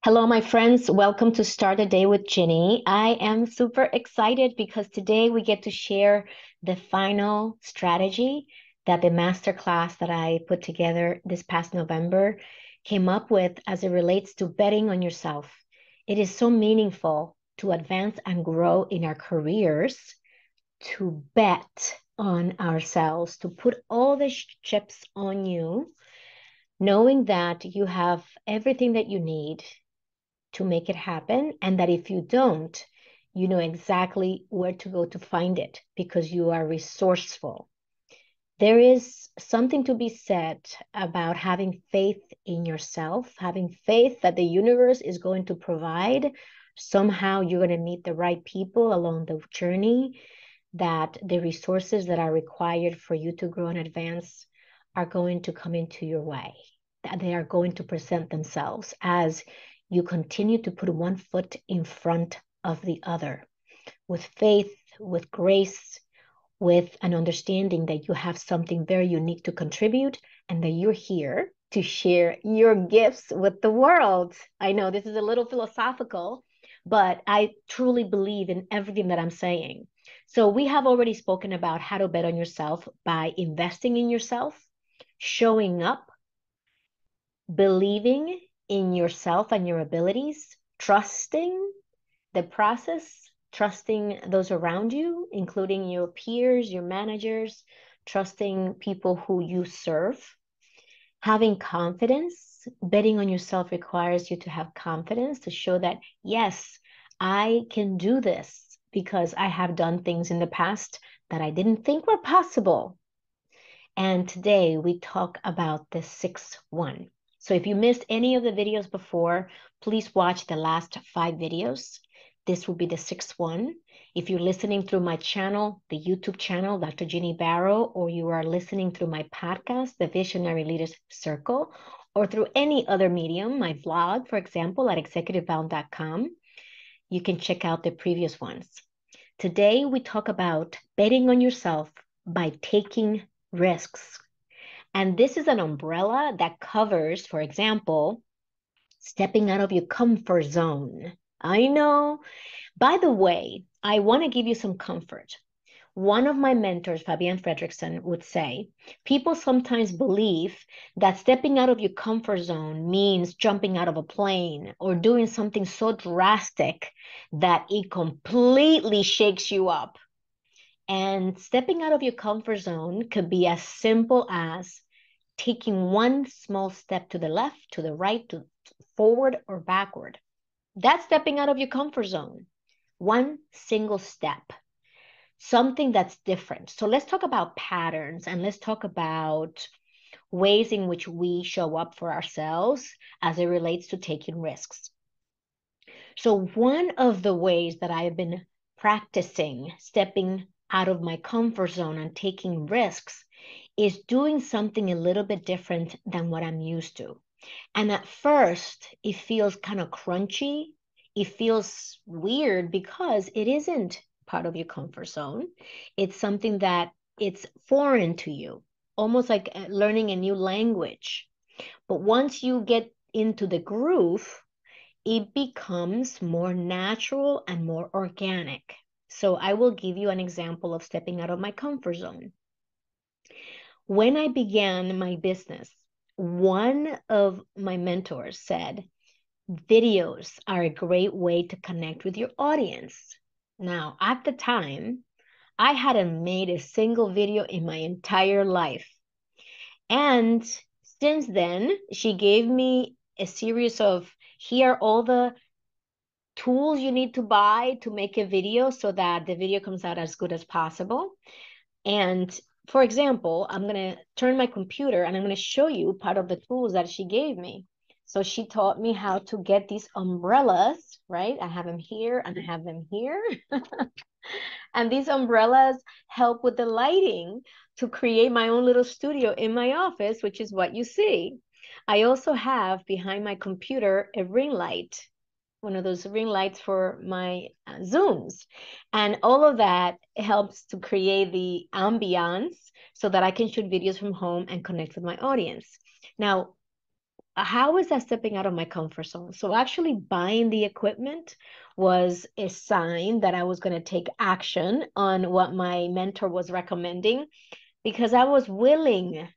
Hello, my friends. Welcome to Start a Day with Ginny. I am super excited because today we get to share the final strategy that the masterclass that I put together this past November came up with as it relates to betting on yourself. It is so meaningful to advance and grow in our careers, to bet on ourselves, to put all the chips on you, knowing that you have everything that you need to make it happen, and that if you don't, you know exactly where to go to find it because you are resourceful. There is something to be said about having faith in yourself, having faith that the universe is going to provide. Somehow you're going to meet the right people along the journey, that the resources that are required for you to grow and advance are going to come into your way, that they are going to present themselves as you continue to put one foot in front of the other with faith, with grace, with an understanding that you have something very unique to contribute and that you're here to share your gifts with the world. I know this is a little philosophical, but I truly believe in everything that I'm saying. So we have already spoken about how to bet on yourself by investing in yourself, showing up, believing in yourself and your abilities, trusting the process, trusting those around you, including your peers, your managers, trusting people who you serve, having confidence. Betting on yourself requires you to have confidence to show that, yes, I can do this because I have done things in the past that I didn't think were possible. And today we talk about the 6-1. So if you missed any of the videos before, please watch the last 5 videos. This will be the 6-1. If you're listening through my channel, the YouTube channel, Dr. Ginny Baro, or you are listening through my podcast, The Visionary Leaders Circle, or through any other medium, my vlog, for example, at executivebound.com, you can check out the previous ones. Today, we talk about betting on yourself by taking risks. And this is an umbrella that covers, for example, stepping out of your comfort zone. I know. By the way, I want to give you some comfort. One of my mentors, Fabian Fredrickson, would say, people sometimes believe that stepping out of your comfort zone means jumping out of a plane or doing something so drastic that it completely shakes you up. And stepping out of your comfort zone could be as simple as taking one small step to the left, to the right, to forward or backward. That's stepping out of your comfort zone. One single step, something that's different. So let's talk about patterns and let's talk about ways in which we show up for ourselves as it relates to taking risks. So one of the ways that I've been practicing stepping out of my comfort zone and taking risks is doing something a little bit different than what I'm used to. And at first, it feels kind of crunchy. It feels weird because it isn't part of your comfort zone. It's something that it's foreign to you, almost like learning a new language. But once you get into the groove, it becomes more natural and more organic. So I will give you an example of stepping out of my comfort zone. When I began my business, one of my mentors said, videos are a great way to connect with your audience. Now, at the time, I hadn't made a single video in my entire life. And since then, she gave me a series of, here are all the tools you need to buy to make a video so that the video comes out as good as possible. And for example, I'm going to turn my computer and I'm going to show you part of the tools that she gave me. So she taught me how to get these umbrellas, right? I have them here and I have them here. And these umbrellas help with the lighting to create my own little studio in my office, which is what you see. I also have behind my computer a ring light, one of those ring lights for my Zooms. And all of that helps to create the ambiance so that I can shoot videos from home and connect with my audience. Now, how is that stepping out of my comfort zone? So actually buying the equipment was a sign that I was going to take action on what my mentor was recommending, because I was willing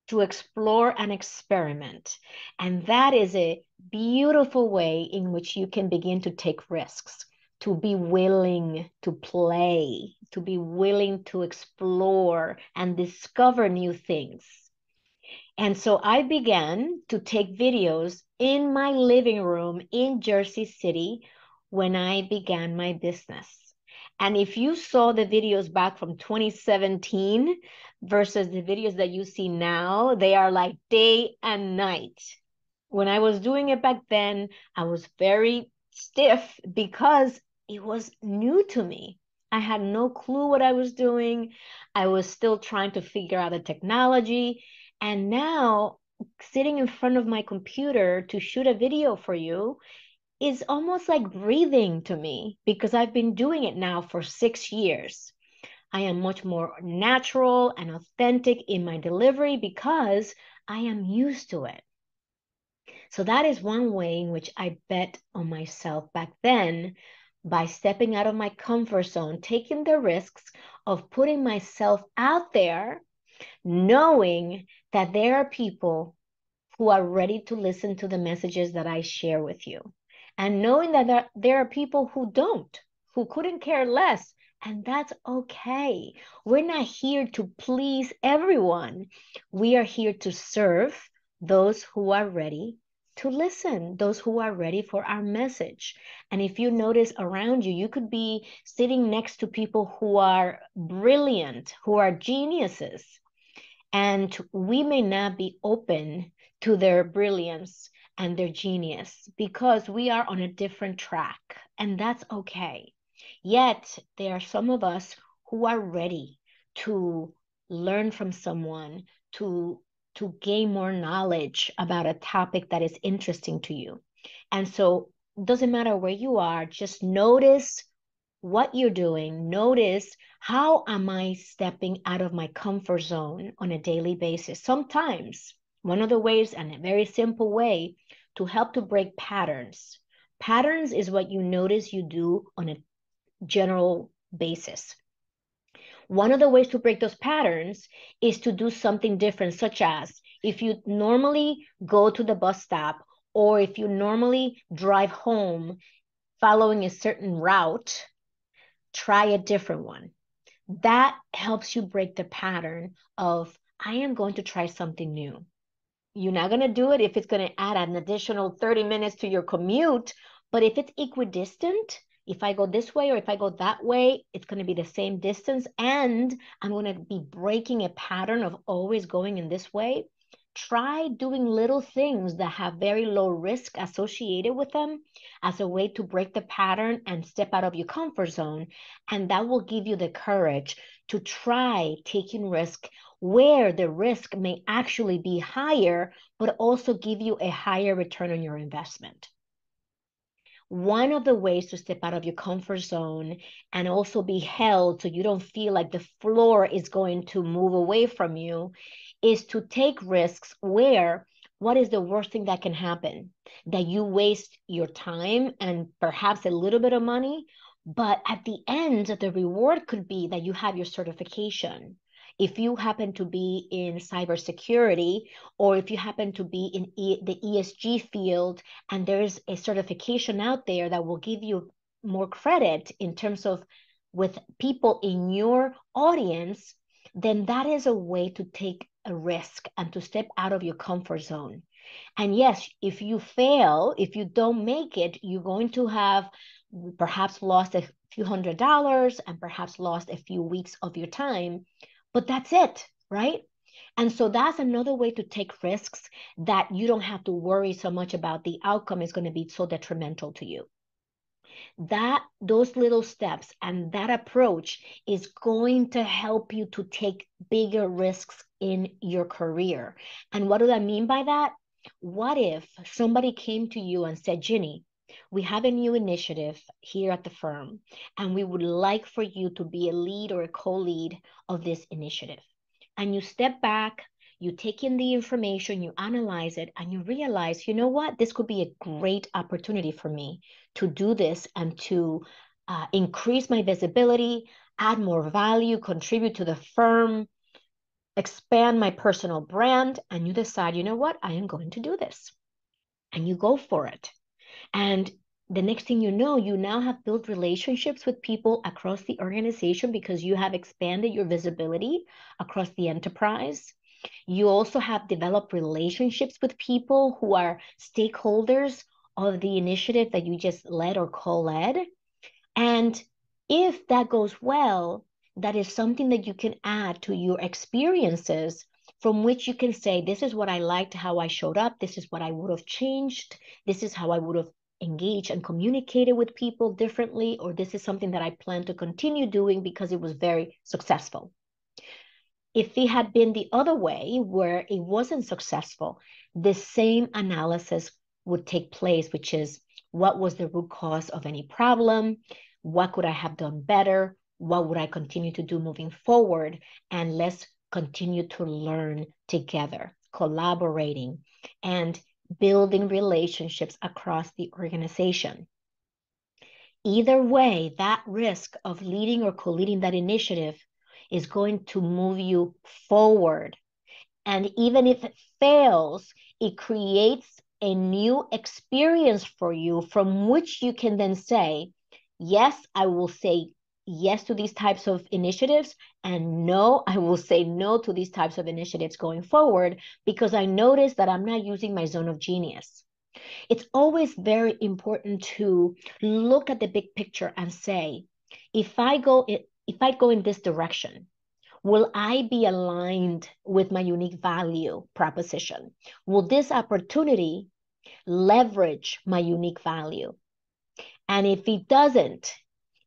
to explore and experiment. And that is a beautiful way in which you can begin to take risks, to be willing to play, to be willing to explore and discover new things. And so I began to take videos in my living room in Jersey City when I began my business. And if you saw the videos back from 2017 versus the videos that you see now, they are like day and night. When I was doing it back then, I was very stiff because it was new to me. I had no clue what I was doing. I was still trying to figure out the technology. And now, sitting in front of my computer to shoot a video for you is almost like breathing to me, because I've been doing it now for 6 years. I am much more natural and authentic in my delivery because I am used to it. So that is one way in which I bet on myself back then, by stepping out of my comfort zone, taking the risks of putting myself out there, knowing that there are people who are ready to listen to the messages that I share with you, and knowing that there are people who don't, who couldn't care less. And that's okay. We're not here to please everyone. We are here to serve those who are ready to listen, those who are ready for our message. And if you notice around you, you could be sitting next to people who are brilliant, who are geniuses, and we may not be open to their brilliance and their genius because we are on a different track, and that's okay. Yet, there are some of us who are ready to learn from someone, to, to gain more knowledge about a topic that is interesting to you. And so, it doesn't matter where you are, just notice what you're doing. Notice, how am I stepping out of my comfort zone on a daily basis? Sometimes one of the ways, and a very simple way to help to break patterns. Patterns is what you notice you do on a general basis. One of the ways to break those patterns is to do something different, such as if you normally go to the bus stop, or if you normally drive home following a certain route, try a different one. That helps you break the pattern of, I am going to try something new. You're not going to do it if it's going to add an additional 30 minutes to your commute, but if it's equidistant, if I go this way or if I go that way, it's going to be the same distance, and I'm going to be breaking a pattern of always going in this way. Try doing little things that have very low risk associated with them as a way to break the pattern and step out of your comfort zone. And that will give you the courage to try taking risk where the risk may actually be higher, but also give you a higher return on your investment. One of the ways to step out of your comfort zone and also be held so you don't feel like the floor is going to move away from you is to take risks where, what is the worst thing that can happen? That you waste your time and perhaps a little bit of money, but at the end, the reward could be that you have your certification. If you happen to be in cybersecurity, or if you happen to be in the ESG field, and there's a certification out there that will give you more credit in terms of with people in your audience, then that is a way to take a risk and to step out of your comfort zone. And yes, if you fail, if you don't make it, you're going to have perhaps lost a few $100s and perhaps lost a few weeks of your time, but that's it, right? And so that's another way to take risks, that you don't have to worry so much about the outcome is going to be so detrimental to you. That those little steps and that approach is going to help you to take bigger risks in your career. And what do I mean by that? What if somebody came to you and said, Ginny, we have a new initiative here at the firm, and we would like for you to be a lead or a co-lead of this initiative. And you step back, You take in the information, you analyze it, and you realize, you know what, this could be a great opportunity for me to do this and to increase my visibility, add more value, contribute to the firm, expand my personal brand, and you decide, you know what, I am going to do this. And you go for it. And the next thing you know, you now have built relationships with people across the organization because you have expanded your visibility across the enterprise. You also have developed relationships with people who are stakeholders of the initiative that you just led or co-led. And if that goes well, that is something that you can add to your experiences from which you can say, this is what I liked, how I showed up. This is what I would have changed. This is how I would have engaged and communicated with people differently, or this is something that I plan to continue doing because it was very successful. If it had been the other way, where it wasn't successful, the same analysis would take place, which is, what was the root cause of any problem? What could I have done better? What would I continue to do moving forward? And let's continue to learn together, collaborating and building relationships across the organization. Either way, that risk of leading or co-leading that initiative is going to move you forward. And even if it fails, it creates a new experience for you from which you can then say, yes, I will say yes to these types of initiatives, and no, I will say no to these types of initiatives going forward, because I notice that I'm not using my zone of genius. It's always very important to look at the big picture and say, if I go in this direction, will I be aligned with my unique value proposition? Will this opportunity leverage my unique value? And if it doesn't,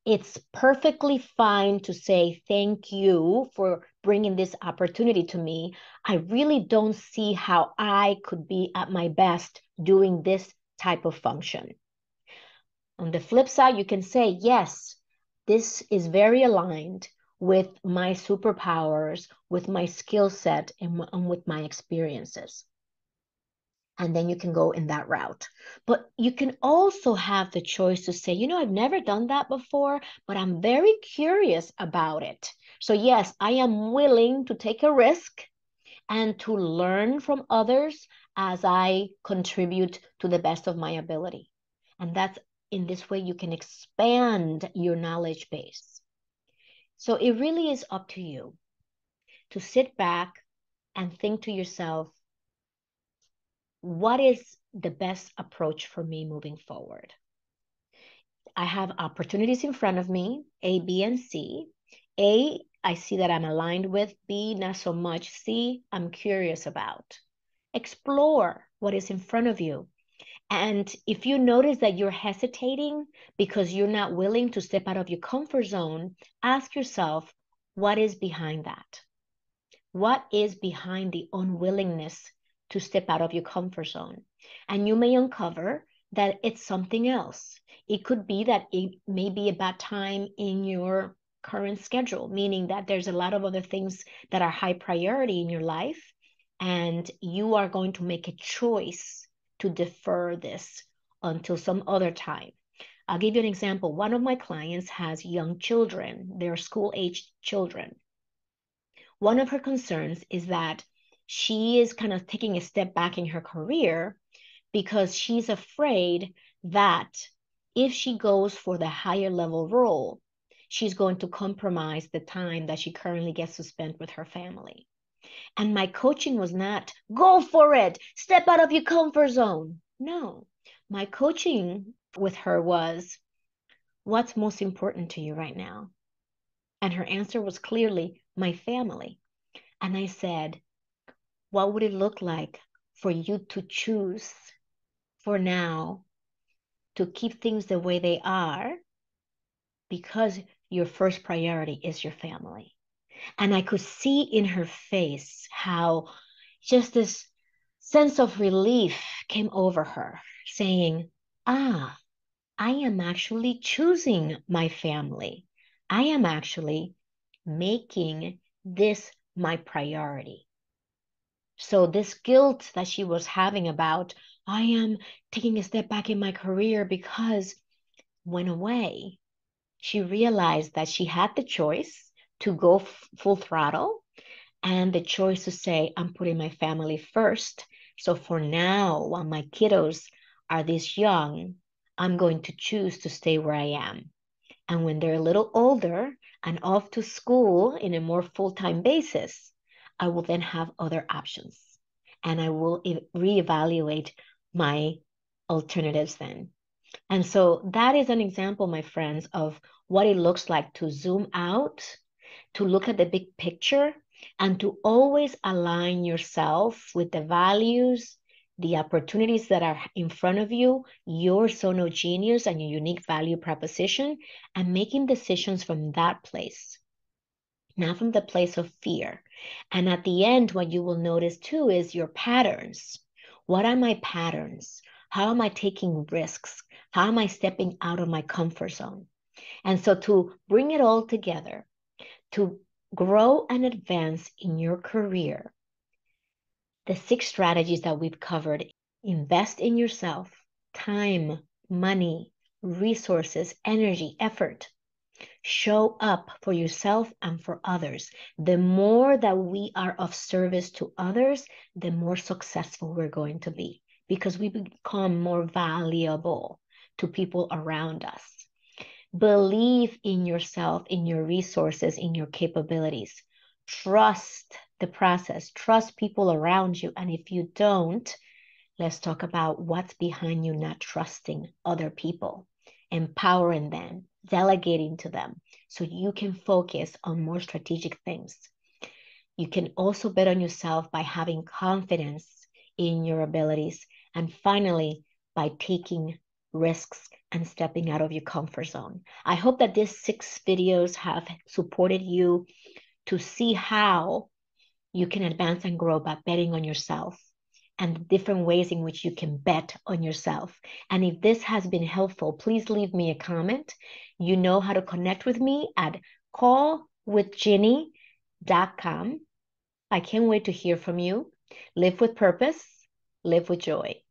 it's perfectly fine to say, thank you for bringing this opportunity to me. I really don't see how I could be at my best doing this type of function. On the flip side, you can say, yes, this is very aligned with my superpowers, with my skill set, and with my experiences. And then you can go in that route. But you can also have the choice to say, you know, I've never done that before, but I'm very curious about it. So yes, I am willing to take a risk and to learn from others as I contribute to the best of my ability. And that's, in this way, you can expand your knowledge base. So it really is up to you to sit back and think to yourself, what is the best approach for me moving forward? I have opportunities in front of me, A, B, and C. A, I see that I'm aligned with. B, not so much. C, I'm curious about. Explore what is in front of you. And if you notice that you're hesitating because you're not willing to step out of your comfort zone, ask yourself, what is behind that? What is behind the unwillingness to step out of your comfort zone? And you may uncover that it's something else. It could be that it may be a bad time in your current schedule, meaning that there's a lot of other things that are high priority in your life, and you are going to make a choice to defer this until some other time. I'll give you an example. One of my clients has young children. They're school-aged children. One of her concerns is that she is kind of taking a step back in her career because she's afraid that if she goes for the higher level role, she's going to compromise the time that she currently gets to spend with her family. And my coaching was not, go for it, step out of your comfort zone. No, my coaching with her was, what's most important to you right now? And her answer was clearly, my family. And I said, what would it look like for you to choose for now to keep things the way they are because your first priority is your family? And I could see in her face how just this sense of relief came over her, saying, I am actually choosing my family. I am actually making this my priority. So this guilt that she was having about, I am taking a step back in my career because, went away. She realized that she had the choice to go full throttle and the choice to say, I'm putting my family first. So for now, while my kiddos are this young, I'm going to choose to stay where I am. And when they're a little older and off to school in a more full-time basis, I will then have other options. And I will reevaluate my alternatives then. And so that is an example, my friends, of what it looks like to zoom out, to look at the big picture, and to always align yourself with the values, the opportunities that are in front of you, your zone of genius and your unique value proposition, and making decisions from that place, not from the place of fear. And at the end, what you will notice too is your patterns. What are my patterns? How am I taking risks? How am I stepping out of my comfort zone? And so to bring it all together, to grow and advance in your career, the 6 strategies that we've covered: invest in yourself, time, money, resources, energy, effort. Show up for yourself and for others. The more that we are of service to others, the more successful we're going to be, because we become more valuable to people around us. Believe in yourself, in your resources, in your capabilities. Trust the process. Trust people around you. And if you don't, let's talk about what's behind you not trusting other people, empowering them, delegating to them so you can focus on more strategic things. You can also bet on yourself by having confidence in your abilities. And finally, by taking risks and stepping out of your comfort zone. I hope that these 6 videos have supported you to see how you can advance and grow by betting on yourself and different ways in which you can bet on yourself. And if this has been helpful, please leave me a comment. You know how to connect with me at callwithginny.com. I can't wait to hear from you. Live with purpose, live with joy.